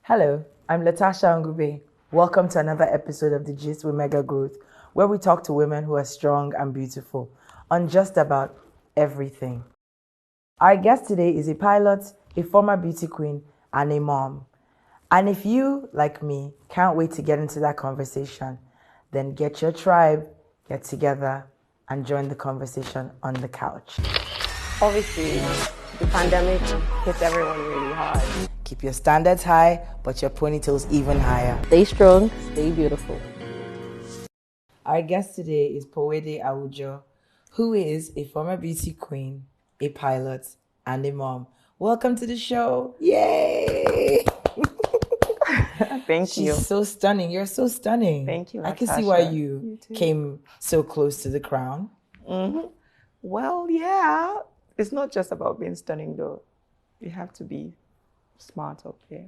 Hello, I'm Latasha Ngube. Welcome to another episode of the Gist with MegaGrowth, where we talk to women who are strong and beautiful on just about everything. Our guest today is a pilot, a former beauty queen, and a mom. And if you, like me, can't wait to get into that conversation, then get your tribe, get together, and join the conversation on the couch. Obviously, the pandemic hit everyone really hard. Keep your standards high, but your ponytails even higher. Stay strong, stay beautiful. Our guest today is Powede Awujo, who is a former beauty queen, a pilot, and a mom. Welcome to the show. Yay! Thank you. She's so stunning. You're so stunning. Thank you, I can see Natasha. why you came so close to the crown. Mm-hmm. Well, yeah. It's not just about being stunning, though. You have to be smart up there.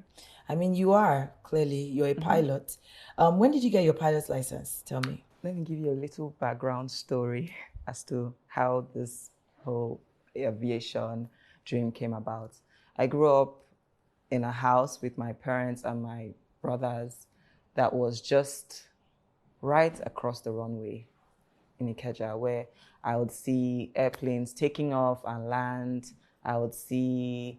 I mean, you are. Clearly, you're a pilot. When did you get your pilot's license? Tell me. Let me give you a little background story as to how this whole aviation dream came about. I grew up in a house with my parents and my brothers that was just right across the runway in Ikeja, where I would see airplanes taking off and land. I would see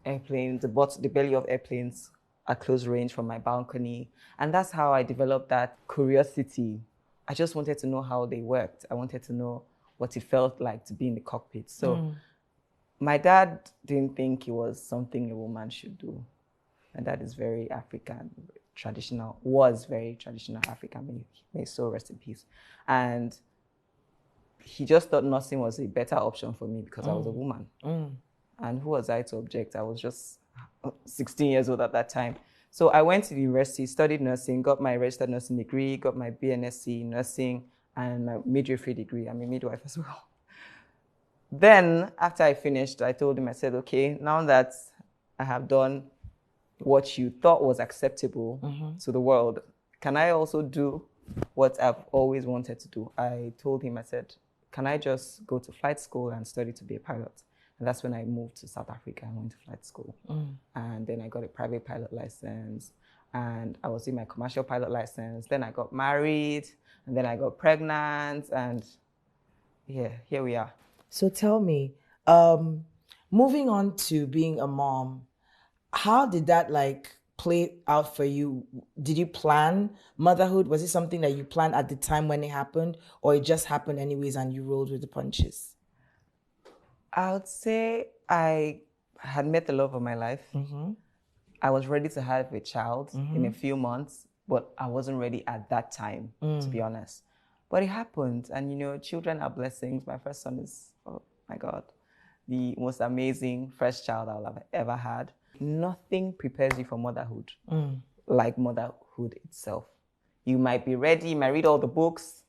airplanes, the belly of airplanes at close range from my balcony. And that's how I developed that curiosity. I just wanted to know how they worked. I wanted to know what it felt like to be in the cockpit. So my dad didn't think it was something a woman should do. And that is very African, traditional, was very traditional African. May so rest in peace. And he just thought nursing was a better option for me because I was a woman. And who was I to object? I was just 16 years old at that time. So I went to the university, studied nursing, got my registered nursing degree, got my BNSC nursing, and my midwifery degree. I'm a midwife as well. Then, after I finished, I told him, I said, okay, now that I have done what you thought was acceptable to the world, can I also do what I've always wanted to do? I told him, I said, can I just go to flight school and study to be a pilot? And that's when I moved to South Africa and went to flight school. And then I got a private pilot license. And I was in my commercial pilot license. Then I got married. And then I got pregnant. And yeah, here we are. So tell me, moving on to being a mom, how did that play out for you? Did you plan motherhood? Was it something that you planned at the time when it happened, or it just happened anyways and you rolled with the punches? I would say I had met the love of my life. I was ready to have a child in a few months, but I wasn't ready at that time, to be honest. But it happened, and children are blessings. My first son is, oh my God, the most amazing first child I'll have ever had. Nothing prepares you for motherhood like motherhood itself. You might be ready, you might read all the books,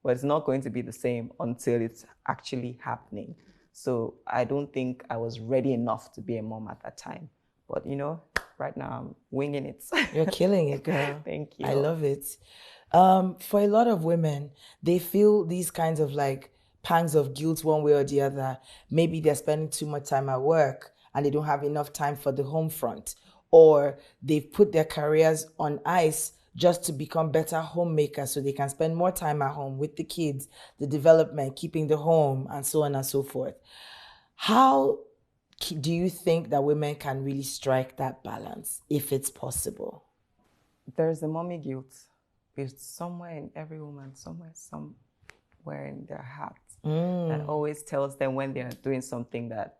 but it's not going to be the same until it's actually happening. So I don't think I was ready enough to be a mom at that time. But, right now I'm winging it. You're killing it, girl. Thank you. I love it. For a lot of women, they feel these kinds of pangs of guilt one way or the other. Maybe they're spending too much time at work and they don't have enough time for the home front. Or they've put their careers on ice just to become better homemakers so they can spend more time at home with the kids, the development, keeping the home, and so on and so forth. How do you think that women can really strike that balance, if it's possible? There's a mommy guilt. It's somewhere in every woman, somewhere in their heart that always tells them when they're doing something that,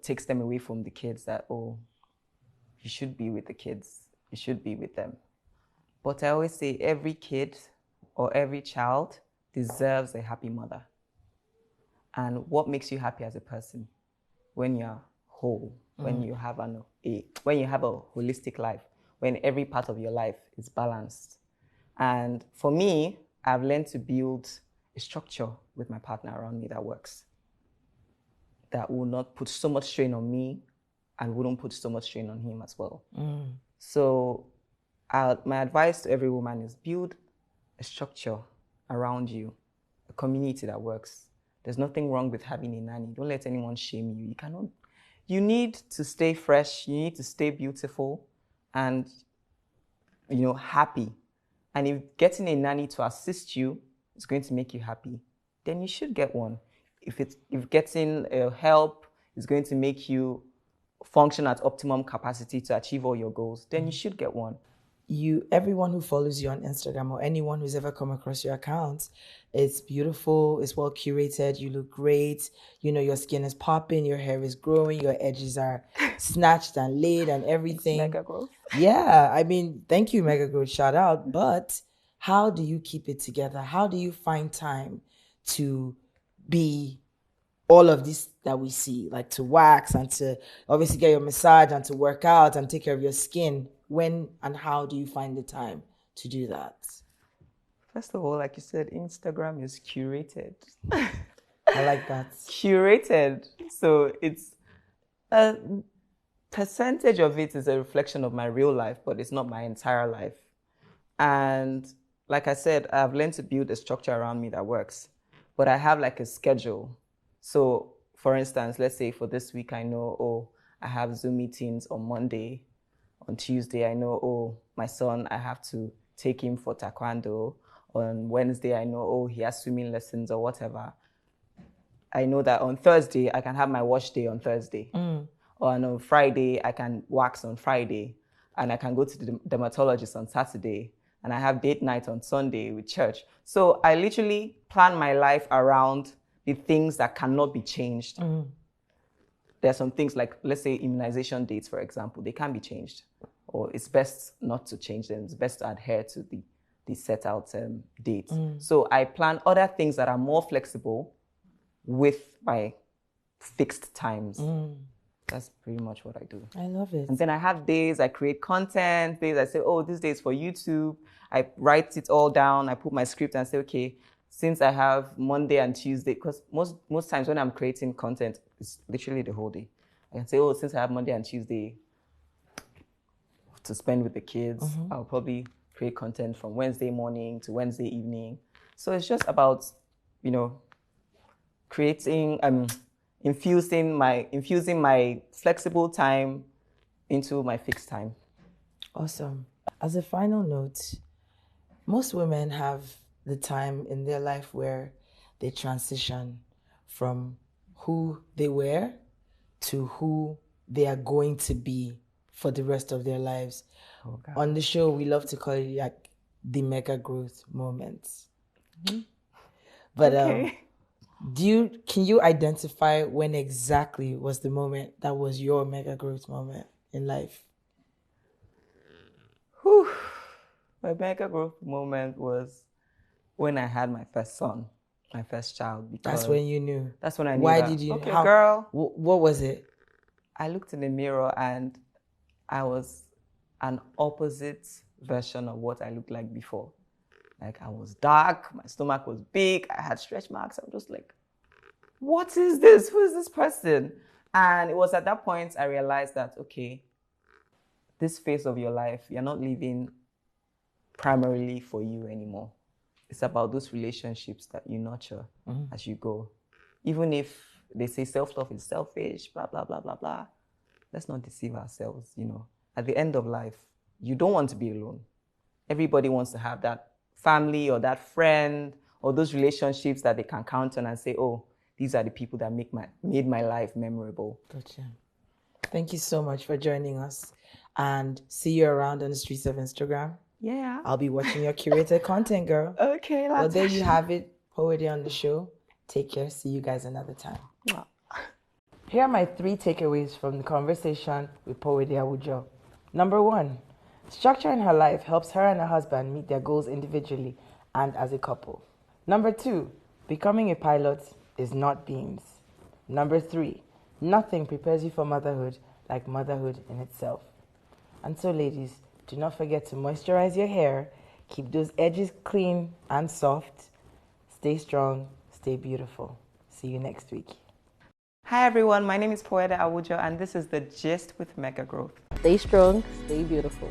takes them away from the kids, that, oh, you should be with the kids. You should be with them. But I always say every kid or every child deserves a happy mother. And what makes you happy as a person? When you're whole, when you have a holistic life, when every part of your life is balanced. And for me, I've learned to build a structure with my partner around me that works, that will not put so much strain on me and wouldn't put so much strain on him as well. So my advice to every woman is build a structure around you, a community that works. There's nothing wrong with having a nanny. Don't let anyone shame you. You need to stay fresh. You need to stay beautiful. and, happy, and if getting a nanny to assist you is going to make you happy, then you should get one. If getting help is going to make you function at optimum capacity to achieve all your goals, then you should get one. Everyone who follows you on Instagram or anyone who's ever come across your account, it's beautiful, it's well curated, you look great, your skin is popping, your hair is growing, your edges are snatched and laid and everything. It's MegaGrowth. Yeah, I mean, thank you, MegaGrowth, shout out. But how do you keep it together? How do you find time to be all of this that we see, like to wax and to obviously get your massage and to work out and take care of your skin? When and how do you find the time to do that? First of all, like you said, Instagram is curated. I like that. Curated. So it's a percentage of it is a reflection of my real life, but it's not my entire life. And like I said, I've learned to build a structure around me that works, but I have like a schedule. So for instance, let's say for this week, I know, I have Zoom meetings on Monday. On Tuesday, I know, my son, I have to take him for taekwondo. On Wednesday, I know, he has swimming lessons or whatever. I know that on Thursday, I can have my wash day on Thursday. Or on Friday, I can wax on Friday. And I can go to the dermatologist on Saturday. And I have date night on Sunday with church. So I literally plan my life around the things that cannot be changed. There are some things like, let's say, immunization dates, for example, they can be changed. Or it's best not to change them. It's best to adhere to the set out dates. So I plan other things that are more flexible with my fixed times. That's pretty much what I do. I love it. And then I have days I create content, days I say, this day is for YouTube. I write it all down. I put my script and say, okay, since I have Monday and Tuesday, because most times when I'm creating content, it's literally the whole day. I can say, since I have Monday and Tuesday to spend with the kids, I'll probably create content from Wednesday morning to Wednesday evening. So it's just about, creating, infusing my flexible time into my fixed time. Awesome. As a final note, most women have the time in their life where they transition from who they were to who they are going to be for the rest of their lives. On the show, we love to call it like the mega growth moments. But okay. Can you identify when exactly was the moment that was your mega growth moment in life? My mega growth moment was when I had my first son, my first child. Because that's when you knew. That's when I knew. Why that, did you? Okay, girl. What was it? I looked in the mirror and I was an opposite version of what I looked like before. Like I was dark, my stomach was big, I had stretch marks. I'm just like, what is this? Who is this person? And it was at that point I realized that, okay, this phase of your life, you're not living primarily for you anymore. It's about those relationships that you nurture as you go. Even if they say self-love is selfish, blah, blah, blah, blah, blah. Let's not deceive ourselves, At the end of life, you don't want to be alone. Everybody wants to have that family or that friend or those relationships that they can count on and say, these are the people that made my life memorable. Gotcha. Thank you so much for joining us, and see you around on the streets of Instagram. Yeah. I'll be watching your curated content, girl. Okay. Well, there you have it. Poetry on the show. Take care. See you guys another time. Wow. Here are my 3 takeaways from the conversation with Poetry Awujo. Number 1, structure in her life helps her and her husband meet their goals individually and as a couple. Number 2, becoming a pilot is not beans. Number 3, nothing prepares you for motherhood like motherhood in itself. And so, ladies, do not forget to moisturize your hair, keep those edges clean and soft, stay strong, stay beautiful. See you next week. Hi everyone, my name is Poeta Awujo and this is the Gist with MegaGrowth. Stay strong, stay beautiful.